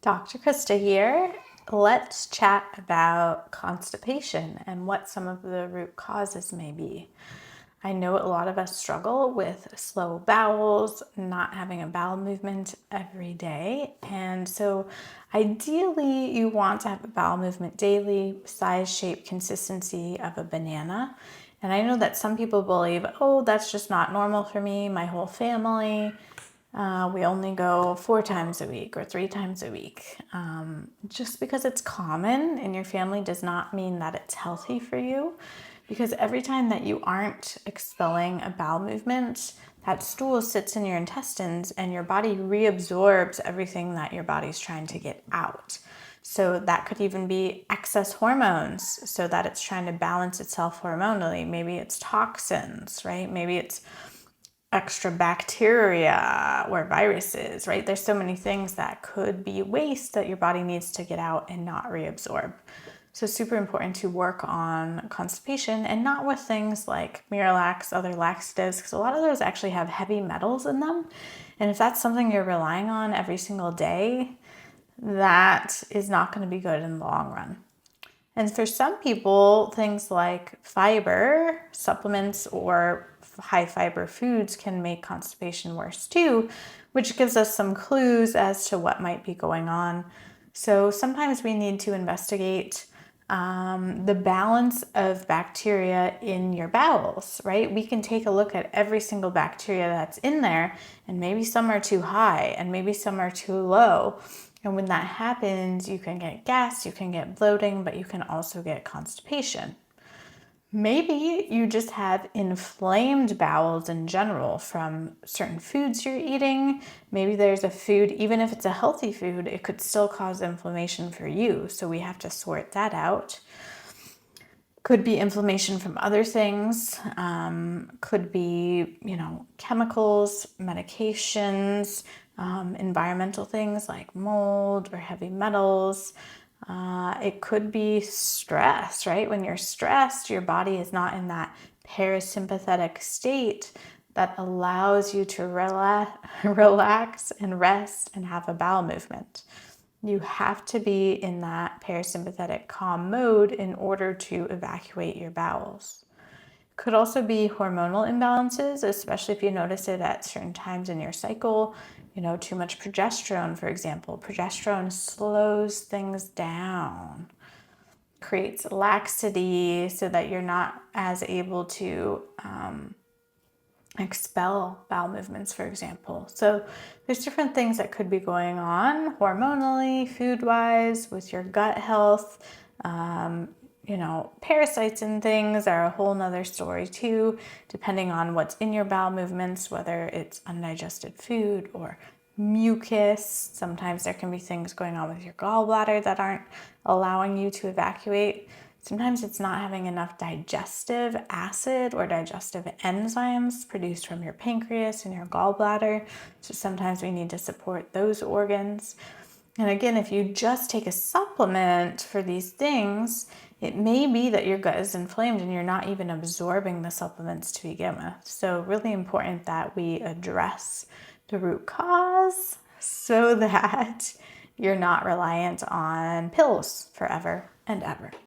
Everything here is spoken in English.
Dr. Krista here. Let's chat about constipation and what some of the root causes may be. I know a lot of us struggle with slow bowels, not having a bowel movement every day. And so ideally you want to have a bowel movement daily, size, shape, consistency of a banana. And I know that some people believe, oh, that's just not normal for me, my whole family. We only go 4 times a week or 3 times a week. Just because it's common in your family does not mean that it's healthy for you, because every time that you aren't expelling a bowel movement, that stool sits in your intestines and your body reabsorbs everything that your body's trying to get out. So that could even be excess hormones, so that it's trying to balance itself hormonally. Maybe it's toxins, right? Maybe it's extra bacteria or viruses, right? There's so many things that could be waste that your body needs to get out and not reabsorb. So super important to work on constipation, and not with things like Miralax, other laxatives, because a lot of those actually have heavy metals in them. And if that's something you're relying on every single day, that is not going to be good in the long run. And for some people, things like fiber supplements or high fiber foods can make constipation worse too, which gives us some clues as to what might be going on. So sometimes we need to investigate the balance of bacteria in your bowels, right? We can take a look at every single bacteria that's in there, and maybe some are too high and maybe some are too low. And when that happens, you can get gas, you can get bloating, but you can also get constipation. Maybe you just have inflamed bowels in general from certain foods you're eating. Maybe there's a food, even if it's a healthy food, it could still cause inflammation for you. So we have to sort that out. Could be inflammation from other things. Could be, chemicals, medications, environmental things like mold or heavy metals. It could be stress, right? When you're stressed, your body is not in that parasympathetic state that allows you to relax and rest and have a bowel movement. You have to be in that parasympathetic calm mode in order to evacuate your bowels. Could also be hormonal imbalances, especially if you notice it at certain times in your cycle. Too much progesterone, for example. Progesterone slows things down, creates laxity so that you're not as able to expel bowel movements, for example. So there's different things that could be going on hormonally, food-wise, with your gut health. Parasites and things are a whole nother story too, depending on what's in your bowel movements, whether it's undigested food or mucus. Sometimes there can be things going on with your gallbladder that aren't allowing you to evacuate. Sometimes it's not having enough digestive acid or digestive enzymes produced from your pancreas and your gallbladder. So sometimes we need to support those organs. And again, if you just take a supplement for these things, it may be that your gut is inflamed and you're not even absorbing the supplements to begin with. So really important that we address the root cause so that you're not reliant on pills forever and ever.